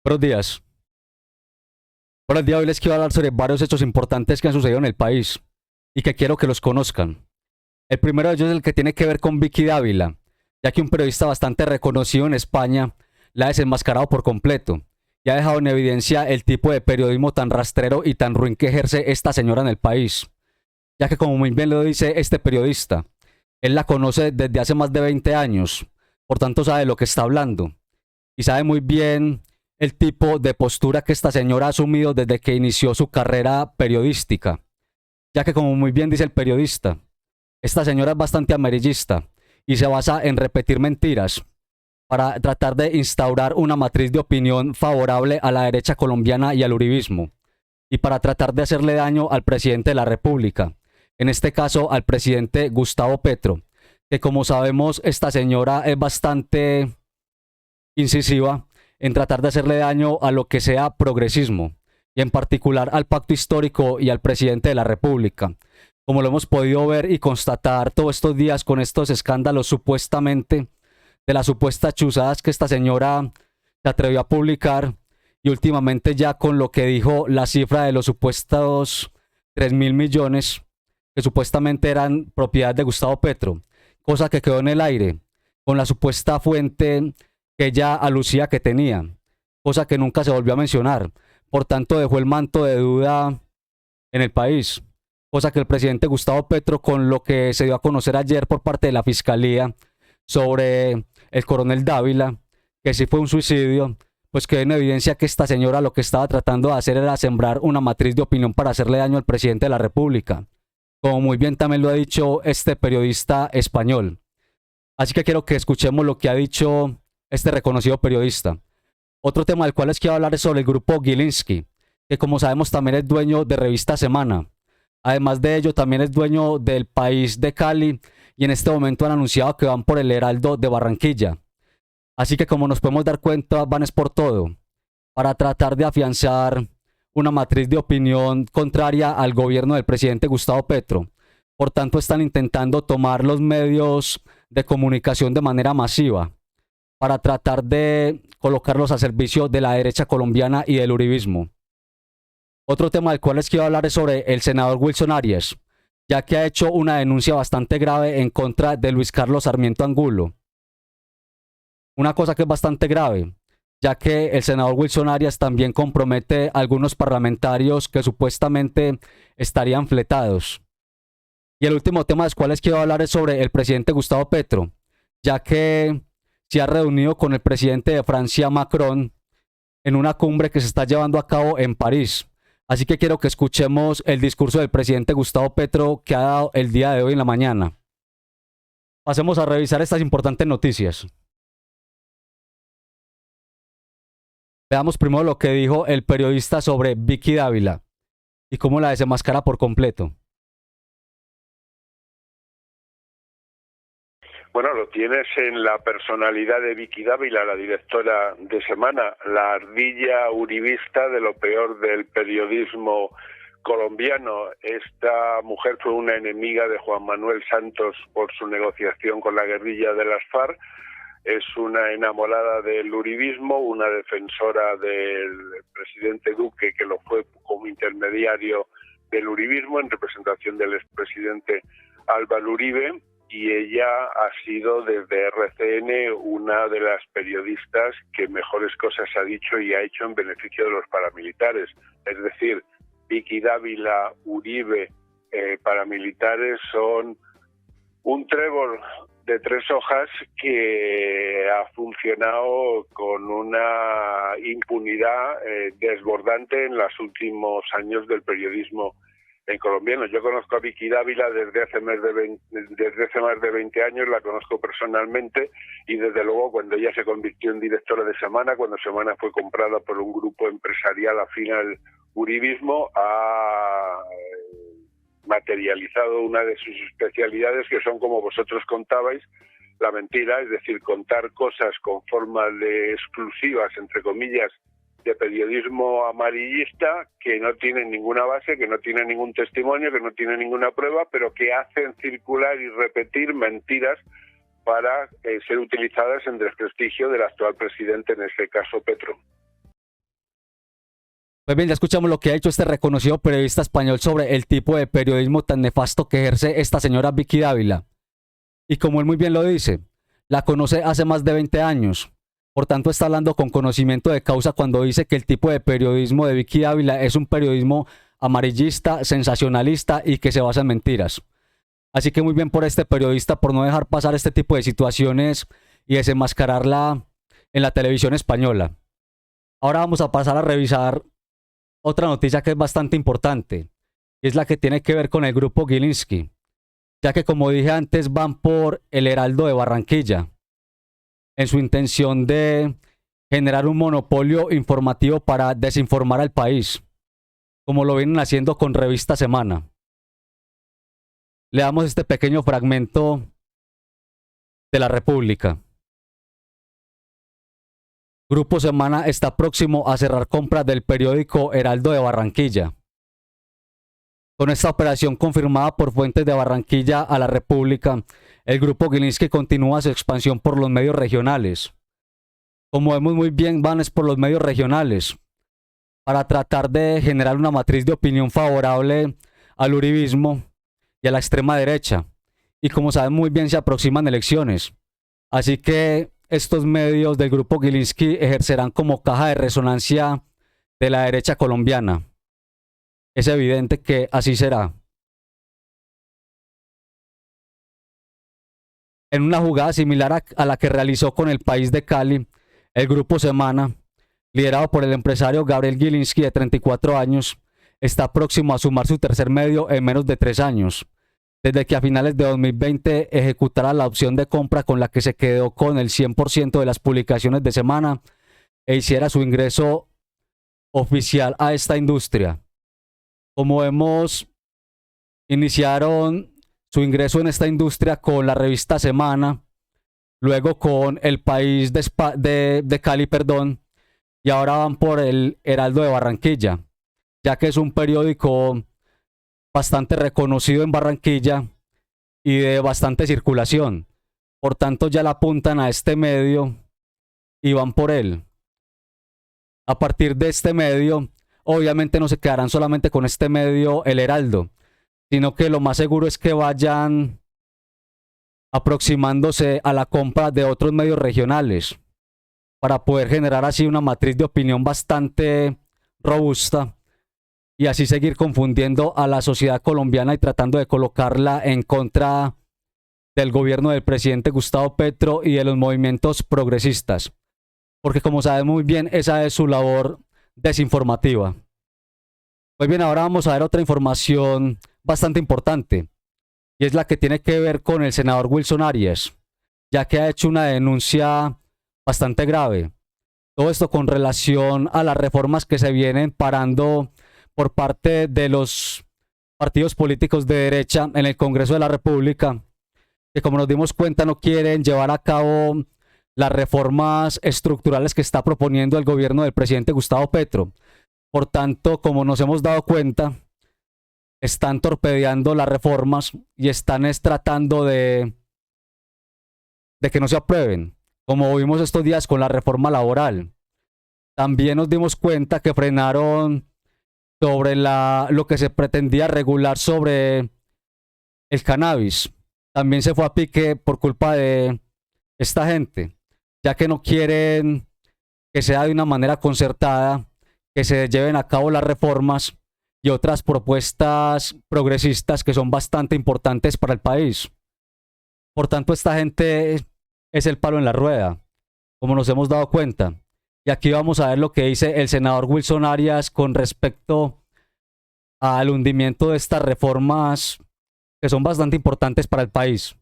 Buenos días. Bueno, el día de hoy les quiero hablar sobre varios hechos importantes que han sucedido en el país y que quiero que los conozcan. El primero de ellos es el que tiene que ver con Vicky Dávila, ya que un periodista bastante reconocido en España la ha desenmascarado por completo y ha dejado en evidencia el tipo de periodismo tan rastrero y tan ruin que ejerce esta señora en el país, ya que como muy bien lo dice este periodista, él la conoce desde hace más de 20 años, por tanto sabe de lo que está hablando y sabe muy bien el tipo de postura que esta señora ha asumido desde que inició su carrera periodística, ya que como muy bien dice el periodista, esta señora es bastante amarillista y se basa en repetir mentiras para tratar de instaurar una matriz de opinión favorable a la derecha colombiana y al uribismo, y para tratar de hacerle daño al presidente de la República, en este caso al presidente Gustavo Petro, que como sabemos esta señora es bastante incisiva en tratar de hacerle daño a lo que sea progresismo, y en particular al pacto histórico y al presidente de la República, como lo hemos podido ver y constatar todos estos días con estos escándalos supuestamente de las supuestas chuzadas que esta señora se atrevió a publicar, y últimamente ya con lo que dijo la cifra de los supuestos 3.000 millones que supuestamente eran propiedad de Gustavo Petro, cosa que quedó en el aire con la supuesta fuente que ella alucía que tenía, cosa que nunca se volvió a mencionar. Por tanto, dejó el manto de duda en el país, cosa que el presidente Gustavo Petro, con lo que se dio a conocer ayer por parte de la Fiscalía sobre el coronel Dávila, que sí fue un suicidio, pues quedó en evidencia que esta señora lo que estaba tratando de hacer era sembrar una matriz de opinión para hacerle daño al presidente de la República, como muy bien también lo ha dicho este periodista español. Así que quiero que escuchemos lo que ha dicho este reconocido periodista. Otro tema del cual les quiero hablar es sobre el grupo Gilinski, que como sabemos también es dueño de Revista Semana. Además de ello, también es dueño del País de Cali y en este momento han anunciado que van por el Heraldo de Barranquilla. Así que como nos podemos dar cuenta, van es por todo, para tratar de afianzar una matriz de opinión contraria al gobierno del presidente Gustavo Petro. Por tanto, están intentando tomar los medios de comunicación de manera masiva para tratar de colocarlos a servicio de la derecha colombiana y del uribismo. Otro tema del cual les quiero hablar es sobre el senador Wilson Arias, ya que ha hecho una denuncia bastante grave en contra de Luis Carlos Sarmiento Angulo. Una cosa que es bastante grave, ya que el senador Wilson Arias también compromete a algunos parlamentarios que supuestamente estarían fletados. Y el último tema del cual les quiero hablar es sobre el presidente Gustavo Petro, ya que se ha reunido con el presidente de Francia, Macron, en una cumbre que se está llevando a cabo en París. Así que quiero que escuchemos el discurso del presidente Gustavo Petro que ha dado el día de hoy en la mañana. Pasemos a revisar estas importantes noticias. Veamos primero lo que dijo el periodista sobre Vicky Dávila y cómo la desenmascara por completo. Bueno, lo tienes en la personalidad de Vicky Dávila, la directora de Semana, la ardilla uribista de lo peor del periodismo colombiano. Esta mujer fue una enemiga de Juan Manuel Santos por su negociación con la guerrilla de las FARC. Es una enamorada del uribismo, una defensora del presidente Duque, que lo fue como intermediario del uribismo en representación del expresidente Álvaro Uribe. Y ella ha sido desde RCN una de las periodistas que mejores cosas ha dicho y ha hecho en beneficio de los paramilitares. Es decir, Vicky Dávila, Uribe, paramilitares son un trébol de tres hojas que ha funcionado con una impunidad desbordante en los últimos años del periodismo en colombiano. Yo conozco a Vicky Dávila desde hace más de 20 años, la conozco personalmente, y desde luego cuando ella se convirtió en directora de Semana, cuando Semana fue comprada por un grupo empresarial afín al uribismo, ha materializado una de sus especialidades, que son, como vosotros contabais, la mentira, es decir, contar cosas con forma de exclusivas, entre comillas, de periodismo amarillista, que no tienen ninguna base, que no tienen ningún testimonio, que no tienen ninguna prueba, pero que hacen circular y repetir mentiras para ser utilizadas en desprestigio del actual presidente, en este caso Petro. Pues bien, ya escuchamos lo que ha dicho este reconocido periodista español sobre el tipo de periodismo tan nefasto que ejerce esta señora Vicky Dávila. Y como él muy bien lo dice, la conoce hace más de 20 años. Por tanto, está hablando con conocimiento de causa cuando dice que el tipo de periodismo de Vicky Dávila es un periodismo amarillista, sensacionalista y que se basa en mentiras. Así que muy bien por este periodista por no dejar pasar este tipo de situaciones y desenmascararla en la televisión española. Ahora vamos a pasar a revisar otra noticia que es bastante importante, y es la que tiene que ver con el grupo Gilinski, ya que como dije antes van por el Heraldo de Barranquilla, en su intención de generar un monopolio informativo para desinformar al país, como lo vienen haciendo con Revista Semana. Le damos este pequeño fragmento de la República. Grupo Semana está próximo a cerrar compras del periódico Heraldo de Barranquilla. Con esta operación confirmada por fuentes de Barranquilla a la República, el grupo Gilinski continúa su expansión por los medios regionales. Como vemos muy bien, van es por los medios regionales, para tratar de generar una matriz de opinión favorable al uribismo y a la extrema derecha. Y como saben muy bien, se aproximan elecciones. Así que estos medios del grupo Gilinski ejercerán como caja de resonancia de la derecha colombiana. Es evidente que así será. En una jugada similar a la que realizó con el País de Cali, el grupo Semana, liderado por el empresario Gabriel Gilinski de 34 años, está próximo a sumar su tercer medio en menos de 3 años, desde que a finales de 2020 ejecutara la opción de compra con la que se quedó con el 100% de las publicaciones de Semana e hiciera su ingreso oficial a esta industria. Como vemos, iniciaron su ingreso en esta industria con la revista Semana, luego con El País de Cali, perdón, y ahora van por el Heraldo de Barranquilla, ya que es un periódico bastante reconocido en Barranquilla y de bastante circulación. Por tanto, ya la apuntan a este medio y van por él. A partir de este medio, obviamente no se quedarán solamente con este medio, el Heraldo, sino que lo más seguro es que vayan aproximándose a la compra de otros medios regionales para poder generar así una matriz de opinión bastante robusta y así seguir confundiendo a la sociedad colombiana y tratando de colocarla en contra del gobierno del presidente Gustavo Petro y de los movimientos progresistas. Porque como saben muy bien, esa es su labor desinformativa. Pues bien, ahora vamos a ver otra información bastante importante, y es la que tiene que ver con el senador Wilson Arias, ya que ha hecho una denuncia bastante grave. Todo esto con relación a las reformas que se vienen parando por parte de los partidos políticos de derecha en el Congreso de la República, que como nos dimos cuenta no quieren llevar a cabo las reformas estructurales que está proponiendo el gobierno del presidente Gustavo Petro. Por tanto, como nos hemos dado cuenta, están torpedeando las reformas y están tratando de que no se aprueben, como vimos estos días con la reforma laboral. También nos dimos cuenta que frenaron sobre lo que se pretendía regular sobre el cannabis. También se fue a pique por culpa de esta gente, ya que no quieren que sea de una manera concertada, que se lleven a cabo las reformas y otras propuestas progresistas que son bastante importantes para el país. Por tanto, esta gente es el palo en la rueda, como nos hemos dado cuenta. Y aquí vamos a ver lo que dice el senador Wilson Arias con respecto al hundimiento de estas reformas que son bastante importantes para el país.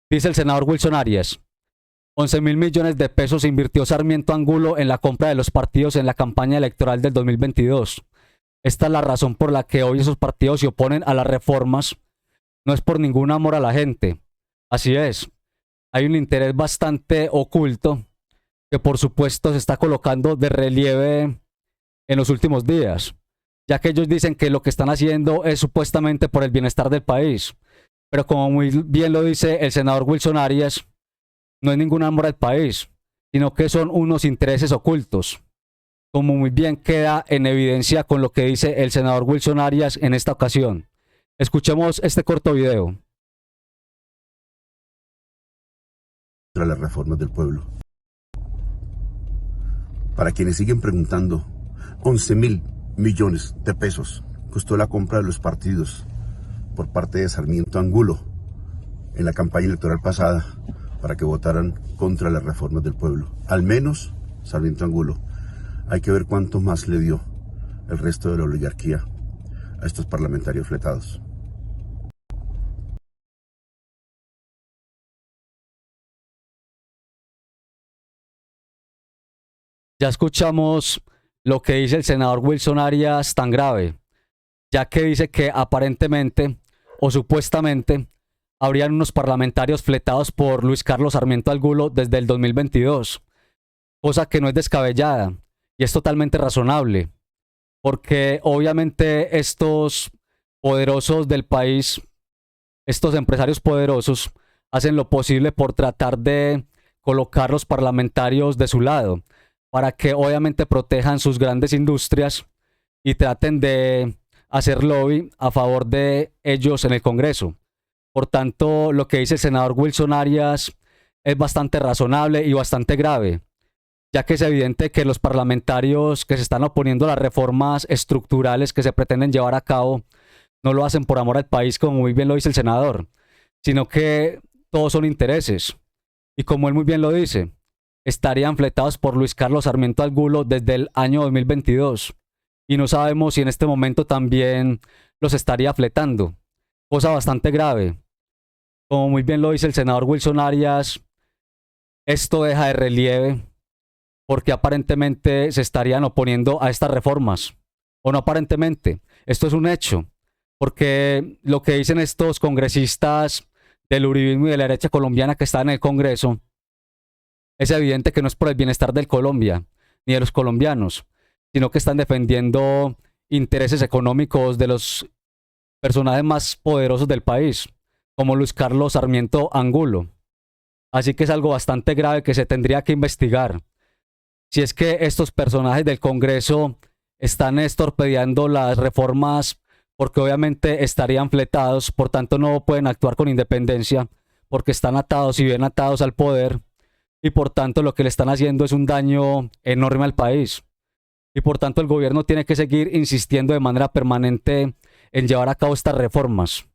Dice el senador Wilson Arias: 11.000 millones de pesos invirtió Sarmiento Angulo en la compra de los partidos en la campaña electoral del 2022. Esta es la razón por la que hoy esos partidos se oponen a las reformas. No es por ningún amor a la gente. Así es. Hay un interés bastante oculto que por supuesto se está colocando de relieve en los últimos días, ya que ellos dicen que lo que están haciendo es supuestamente por el bienestar del país. Pero como muy bien lo dice el senador Wilson Arias, no es ningún amor al país, sino que son unos intereses ocultos, como muy bien queda en evidencia con lo que dice el senador Wilson Arias en esta ocasión. Escuchemos este corto video. Contra las reformas del pueblo. Para quienes siguen preguntando, 11.000 millones de pesos costó la compra de los partidos por parte de Sarmiento Angulo en la campaña electoral pasada para que votaran contra las reformas del pueblo. Al menos Sarmiento Angulo. Hay que ver cuánto más le dio el resto de la oligarquía a estos parlamentarios fletados. Ya escuchamos lo que dice el senador Wilson Arias tan grave, ya que dice que aparentemente o supuestamente habrían unos parlamentarios fletados por Luis Carlos Sarmiento Angulo desde el 2022, cosa que no es descabellada y es totalmente razonable, porque obviamente estos poderosos del país, estos empresarios poderosos, hacen lo posible por tratar de colocar los parlamentarios de su lado, para que obviamente protejan sus grandes industrias y traten de hacer lobby a favor de ellos en el Congreso. Por tanto, lo que dice el senador Wilson Arias es bastante razonable y bastante grave, ya que es evidente que los parlamentarios que se están oponiendo a las reformas estructurales que se pretenden llevar a cabo no lo hacen por amor al país, como muy bien lo dice el senador, sino que todos son intereses. Y como él muy bien lo dice, estarían fletados por Luis Carlos Sarmiento Angulo desde el año 2022 y no sabemos si en este momento también los estaría fletando, cosa bastante grave. Como muy bien lo dice el senador Wilson Arias, esto deja de relieve porque aparentemente se estarían oponiendo a estas reformas, o no aparentemente, esto es un hecho, porque lo que dicen estos congresistas del uribismo y de la derecha colombiana que están en el Congreso, es evidente que no es por el bienestar del Colombia, ni de los colombianos, sino que están defendiendo intereses económicos de los personajes más poderosos del país, como Luis Carlos Sarmiento Angulo. Así que es algo bastante grave que se tendría que investigar. Si es que estos personajes del Congreso están estorpedeando las reformas porque obviamente estarían fletados, por tanto no pueden actuar con independencia, porque están atados y bien atados al poder, y por tanto lo que le están haciendo es un daño enorme al país. Y por tanto el gobierno tiene que seguir insistiendo de manera permanente en llevar a cabo estas reformas.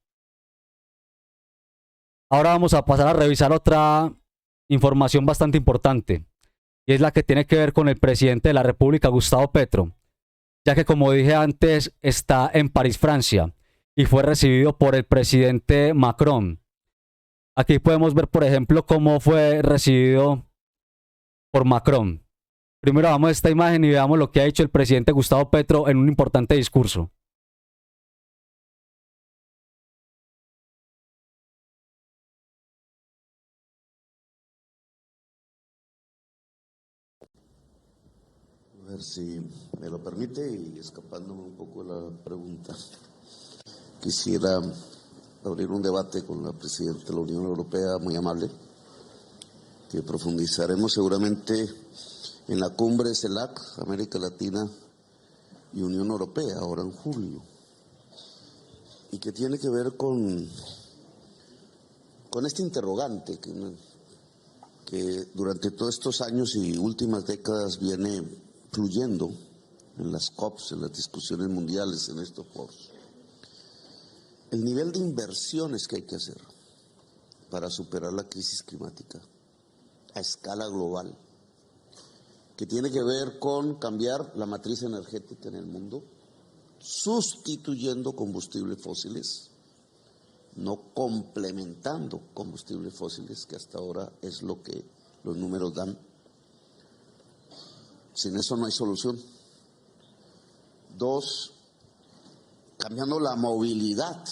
Ahora vamos a pasar a revisar otra información bastante importante, y es la que tiene que ver con el presidente de la República, Gustavo Petro, ya que como dije antes está en París, Francia, y fue recibido por el presidente Macron. Aquí podemos ver, por ejemplo, cómo fue recibido por Macron. Primero vamos a esta imagen y veamos lo que ha dicho el presidente Gustavo Petro en un importante discurso. A ver si me lo permite y escapándome un poco de la pregunta. Quisiera abrir un debate con la presidenta de la Unión Europea, muy amable, que profundizaremos seguramente en la cumbre CELAC, América Latina y Unión Europea, ahora en julio, y que tiene que ver con este interrogante que durante todos estos años y últimas décadas viene fluyendo en las COPs, en las discusiones mundiales, en estos foros. El nivel de inversiones que hay que hacer para superar la crisis climática a escala global, que tiene que ver con cambiar la matriz energética en el mundo, sustituyendo combustibles fósiles, no complementando combustibles fósiles, que hasta ahora es lo que los números dan. Sin eso no hay solución. Dos, cambiando la movilidad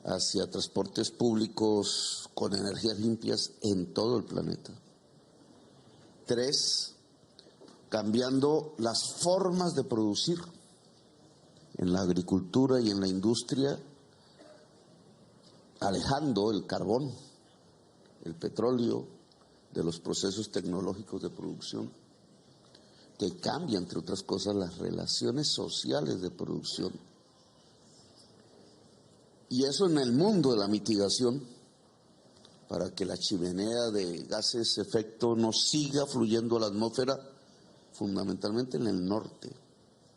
hacia transportes públicos con energías limpias en todo el planeta. Tres, cambiando las formas de producir en la agricultura y en la industria, alejando el carbón, el petróleo, de los procesos tecnológicos de producción, que cambia, entre otras cosas, las relaciones sociales de producción. Y eso en el mundo de la mitigación, para que la chimenea de gases efecto no siga fluyendo a la atmósfera, fundamentalmente en el norte,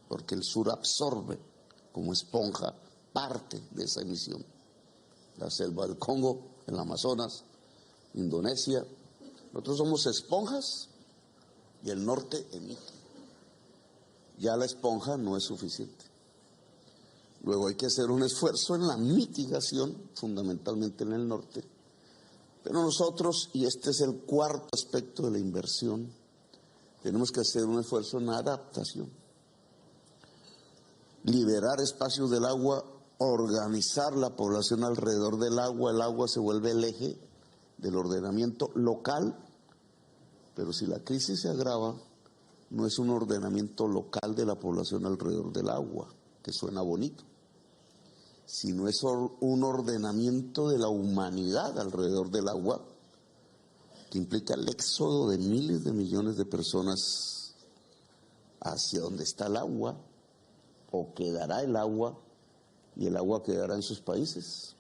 porque el sur absorbe como esponja parte de esa emisión. La selva del Congo, el Amazonas, Indonesia. Nosotros somos esponjas y el norte emite. Ya la esponja no es suficiente. Luego hay que hacer un esfuerzo en la mitigación, fundamentalmente en el norte. Pero nosotros, y este es el cuarto aspecto de la inversión, tenemos que hacer un esfuerzo en la adaptación. Liberar espacios del agua, organizar la población alrededor del agua. El agua se vuelve el eje del ordenamiento local, pero si la crisis se agrava, no es un ordenamiento local de la población alrededor del agua, que suena bonito, sino es un ordenamiento de la humanidad alrededor del agua, que implica el éxodo de miles de millones de personas hacia donde está el agua, o quedará el agua, y el agua quedará en sus países.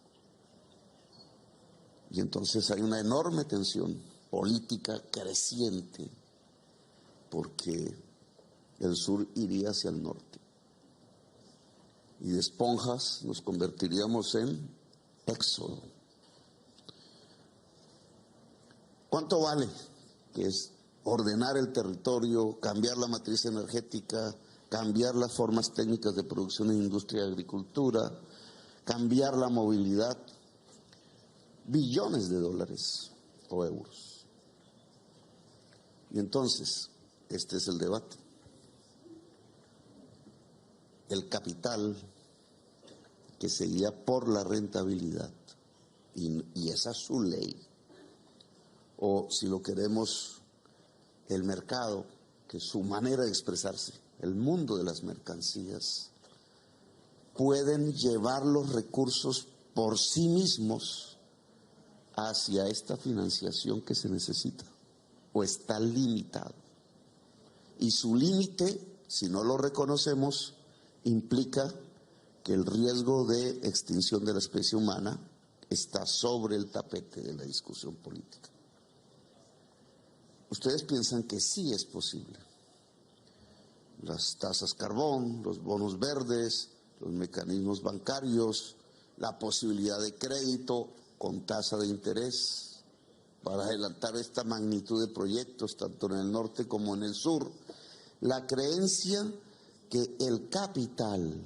Y entonces hay una enorme tensión política creciente, porque el sur iría hacia el norte. Y de esponjas nos convertiríamos en éxodo. ¿Cuánto vale? Que es ordenar el territorio, cambiar la matriz energética, cambiar las formas técnicas de producción en industria y agricultura, cambiar la movilidad. Billones de dólares o euros. Y entonces, este es el debate. El capital que se guía por la rentabilidad, y esa es su ley, o si lo queremos, el mercado, que es su manera de expresarse, el mundo de las mercancías, pueden llevar los recursos por sí mismos hacia esta financiación que se necesita, o está limitado. Y su límite, si no lo reconocemos, implica que el riesgo de extinción de la especie humana está sobre el tapete de la discusión política. Ustedes piensan que sí es posible. Las tasas carbón, los bonos verdes, los mecanismos bancarios, la posibilidad de crédito con tasa de interés para adelantar esta magnitud de proyectos, tanto en el norte como en el sur. La creencia que el capital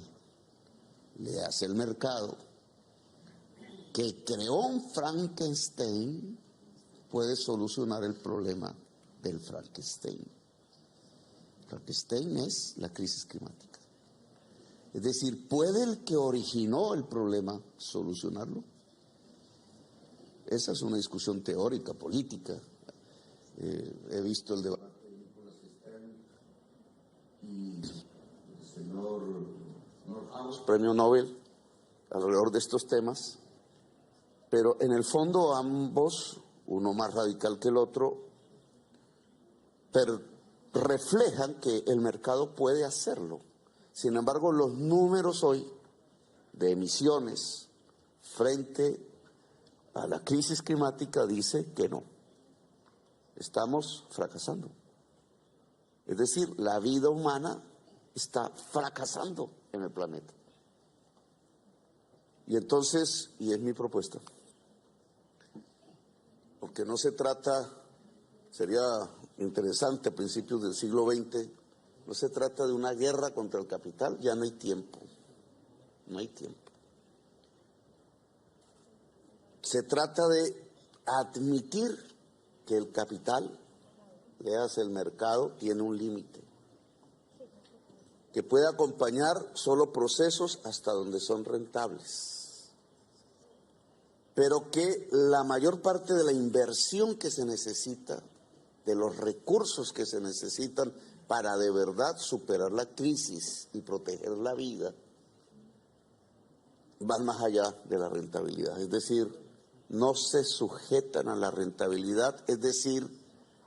le hace el mercado, que creó un Frankenstein, puede solucionar el problema del Frankenstein. Frankenstein es la crisis climática. Es decir, ¿puede el que originó el problema solucionarlo? Esa es una discusión teórica, política. He visto el debate de Nicolás Stern y el señor House, premio Nobel, alrededor de estos temas, pero en el fondo ambos, uno más radical que el otro, reflejan que el mercado puede hacerlo. Sin embargo, los números hoy de emisiones frente a la crisis climática dice que no. Estamos fracasando. Es decir, la vida humana está fracasando en el planeta. Y entonces, y es mi propuesta, porque no se trata, sería interesante a principios del siglo XX, no se trata de una guerra contra el capital, ya no hay tiempo, no hay tiempo. Se trata de admitir que el capital, leas el mercado, tiene un límite, que puede acompañar solo procesos hasta donde son rentables, pero que la mayor parte de la inversión que se necesita, de los recursos que se necesitan para de verdad superar la crisis y proteger la vida, van más allá de la rentabilidad. Es decir, no se sujetan a la rentabilidad, es decir,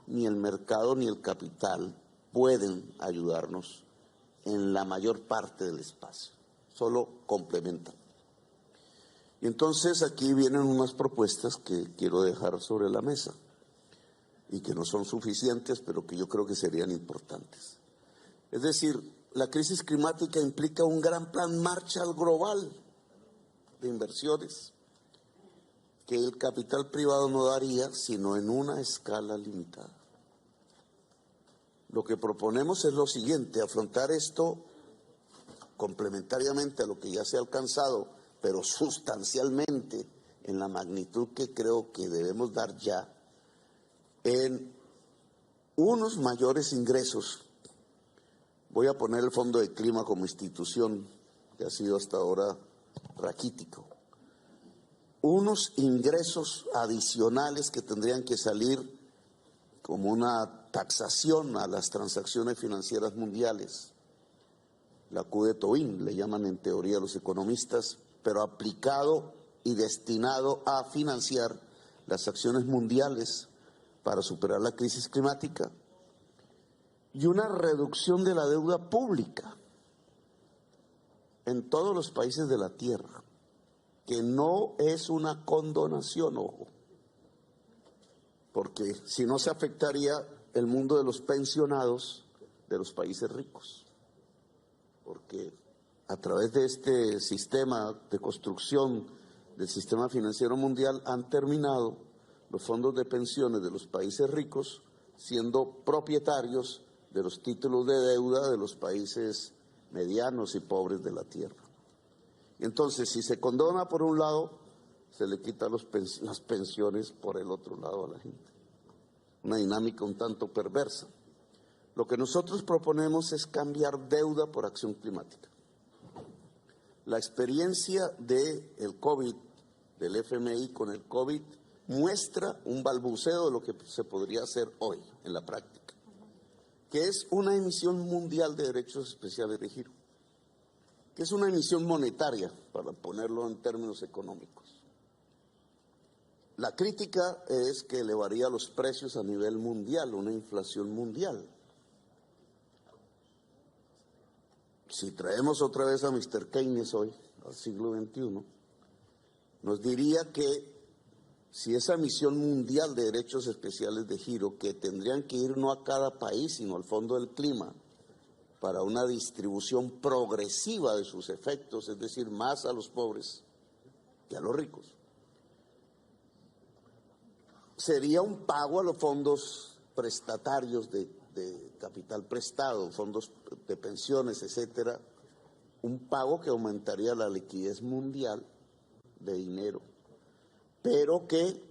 ni el mercado ni el capital pueden ayudarnos en la mayor parte del espacio, solo complementan. Y entonces aquí vienen unas propuestas que quiero dejar sobre la mesa y que no son suficientes, pero que yo creo que serían importantes. Es decir, la crisis climática implica un gran plan Marshall global de inversiones que el capital privado no daría sino en una escala limitada. Lo que proponemos es lo siguiente: afrontar esto complementariamente a lo que ya se ha alcanzado, pero sustancialmente en la magnitud que creo que debemos dar ya, en unos mayores ingresos. Voy a poner el Fondo de Clima como institución, que ha sido hasta ahora raquítico. Unos ingresos adicionales que tendrían que salir como una taxación a las transacciones financieras mundiales. La Q de Tobin, le llaman en teoría los economistas, pero aplicado y destinado a financiar las acciones mundiales para superar la crisis climática. Y una reducción de la deuda pública en todos los países de la Tierra, que no es una condonación, ojo, porque si no se afectaría el mundo de los pensionados de los países ricos, porque a través de este sistema de construcción del sistema financiero mundial han terminado los fondos de pensiones de los países ricos siendo propietarios de los títulos de deuda de los países medianos y pobres de la Tierra. Y entonces, si se condona por un lado, se le quita las pensiones por el otro lado a la gente. Una dinámica un tanto perversa. Lo que nosotros proponemos es cambiar deuda por acción climática. La experiencia del COVID, del FMI con el COVID, muestra un balbuceo de lo que se podría hacer hoy en la práctica, que es una emisión mundial de derechos especiales de giro, que es una emisión monetaria, para ponerlo en términos económicos. La crítica es que elevaría los precios a nivel mundial, una inflación mundial. Si traemos otra vez a Mr. Keynes hoy, al siglo XXI, nos diría que si esa emisión mundial de derechos especiales de giro, que tendrían que ir no a cada país, sino al Fondo del Clima, para una distribución progresiva de sus efectos, es decir, más a los pobres que a los ricos, sería un pago a los fondos prestatarios de capital prestado, fondos de pensiones, etcétera, un pago que aumentaría la liquidez mundial de dinero, pero que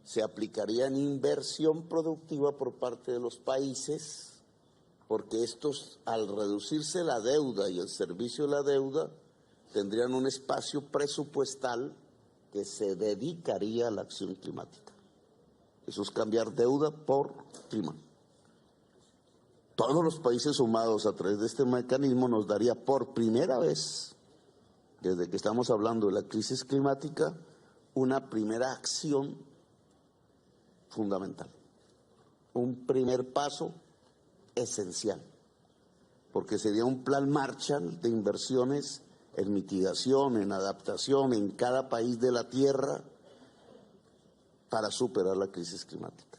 se aplicaría en inversión productiva por parte de los países, porque estos, al reducirse la deuda y el servicio de la deuda, tendrían un espacio presupuestal que se dedicaría a la acción climática. Eso es cambiar deuda por clima. Todos los países sumados a través de este mecanismo nos daría por primera vez, desde que estamos hablando de la crisis climática, una primera acción fundamental, un primer paso esencial, porque sería un plan Marshall de inversiones en mitigación, en adaptación en cada país de la Tierra para superar la crisis climática.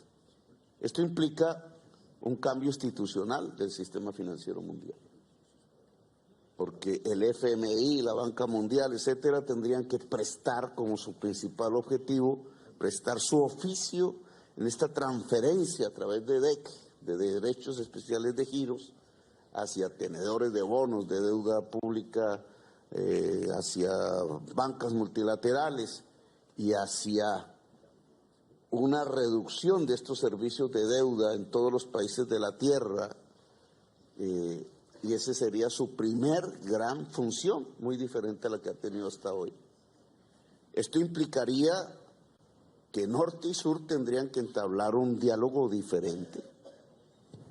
Esto implica un cambio institucional del sistema financiero mundial, porque el FMI, la Banca Mundial, etcétera, tendrían que prestar como su principal objetivo, prestar su oficio en esta transferencia a través de DEC, de derechos especiales de giros, hacia tenedores de bonos, de deuda pública, hacia bancas multilaterales y hacia una reducción de estos servicios de deuda en todos los países de la Tierra, y esa sería su primer gran función, muy diferente a la que ha tenido hasta hoy. Esto implicaría que norte y sur tendrían que entablar un diálogo diferente,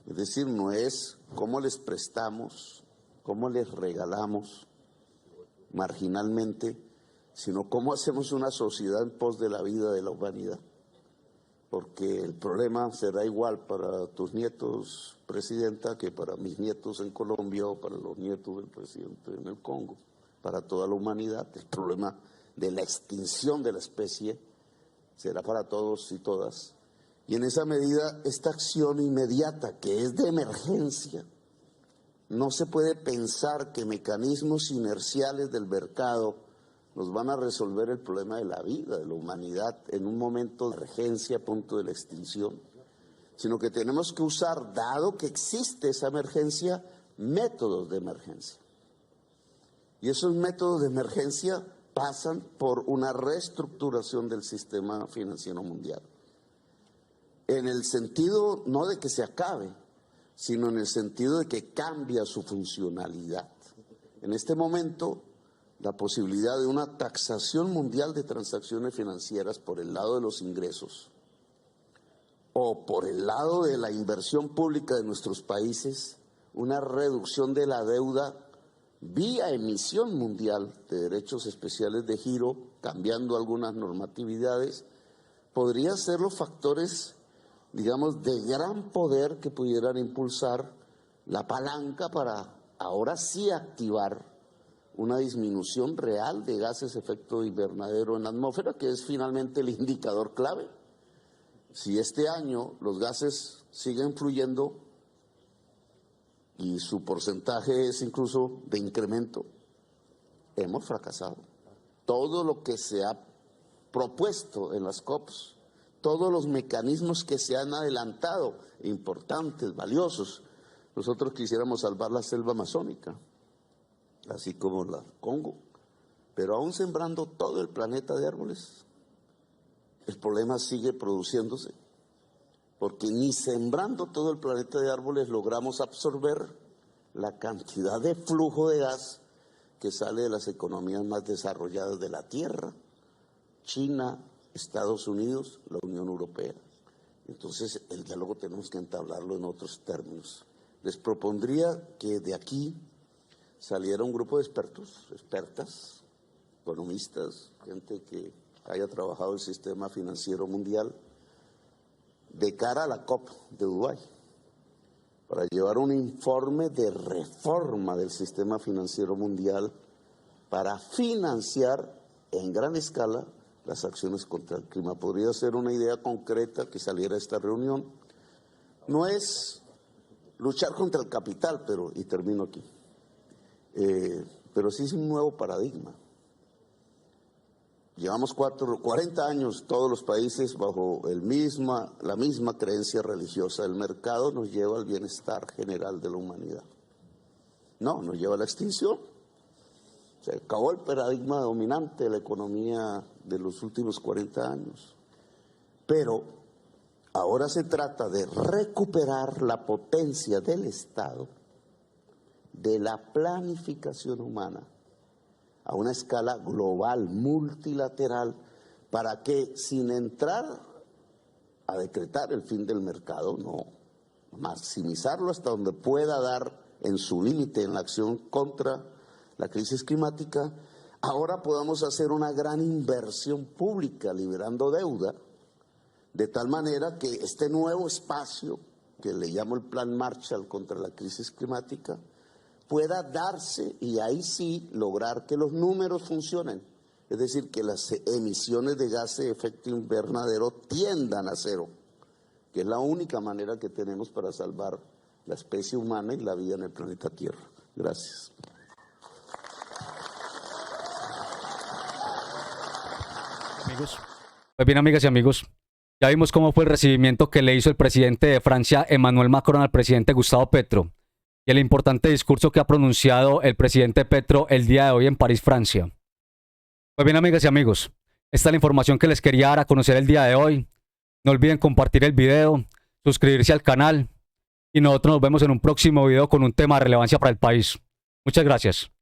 es decir, no es cómo les prestamos, cómo les regalamos marginalmente, sino cómo hacemos una sociedad en pos de la vida de la humanidad. porque el problema será igual para tus nietos, Presidenta, que para mis nietos en Colombia o para los nietos del presidente en el Congo, para toda la humanidad. El problema de la extinción de la especie será para todos y todas. Y en esa medida, esta acción inmediata, que es de emergencia, no se puede pensar que mecanismos inerciales del mercado nos van a resolver el problema de la vida, de la humanidad, en un momento de emergencia a punto de la extinción, sino que tenemos que usar, dado que existe esa emergencia, métodos de emergencia. Y esos métodos de emergencia pasan por una reestructuración del sistema financiero mundial, en el sentido no de que se acabe, sino en el sentido de que cambia su funcionalidad. En este momento, la posibilidad de una taxación mundial de transacciones financieras por el lado de los ingresos o por el lado de la inversión pública de nuestros países, una reducción de la deuda vía emisión mundial de derechos especiales de giro, cambiando algunas normatividades, podría ser los factores, digamos, de gran poder que pudieran impulsar la palanca para ahora sí activar una disminución real de gases de efecto invernadero en la atmósfera, que es finalmente el indicador clave. Si este año los gases siguen fluyendo y su porcentaje es incluso de incremento, hemos fracasado. Todo lo que se ha propuesto en las COPs, todos los mecanismos que se han adelantado, importantes, valiosos, nosotros quisiéramos salvar la selva amazónica, así como la Congo, pero aún sembrando todo el planeta de árboles, el problema sigue produciéndose, porque ni sembrando todo el planeta de árboles logramos absorber la cantidad de flujo de gas que sale de las economías más desarrolladas de la Tierra, China, Estados Unidos, la Unión Europea. Entonces el diálogo tenemos que entablarlo en otros términos. Les propondría que de aquí saliera un grupo de expertos, expertas, economistas, gente que haya trabajado el sistema financiero mundial, de cara a la COP de Dubái, para llevar un informe de reforma del sistema financiero mundial para financiar en gran escala las acciones contra el clima. Podría ser una idea concreta que saliera de esta reunión. No es luchar contra el capital, y termino aquí, pero sí es un nuevo paradigma. Llevamos 40 años todos los países bajo la misma creencia religiosa. El mercado nos lleva al bienestar general de la humanidad. No, nos lleva a la extinción. Se acabó el paradigma dominante de la economía de los últimos 40 años. Pero ahora se trata de recuperar la potencia del Estado, de la planificación humana, a una escala global, multilateral, para que sin entrar a decretar el fin del mercado, no, maximizarlo hasta donde pueda dar en su límite en la acción contra la crisis climática, ahora podamos hacer una gran inversión pública liberando deuda, de tal manera que este nuevo espacio, que le llamo el Plan Marshall contra la crisis climática, pueda darse y ahí sí lograr que los números funcionen. Es decir, que las emisiones de gases de efecto invernadero tiendan a cero, que es la única manera que tenemos para salvar la especie humana y la vida en el planeta Tierra. Gracias. Amigos. Pues bien, amigas y amigos, ya vimos cómo fue el recibimiento que le hizo el presidente de Francia, Emmanuel Macron, al presidente Gustavo Petro, y el importante discurso que ha pronunciado el presidente Petro el día de hoy en París, Francia. Pues bien, amigas y amigos, esta es la información que les quería dar a conocer el día de hoy. No olviden compartir el video, suscribirse al canal, y nosotros nos vemos en un próximo video con un tema de relevancia para el país. Muchas gracias.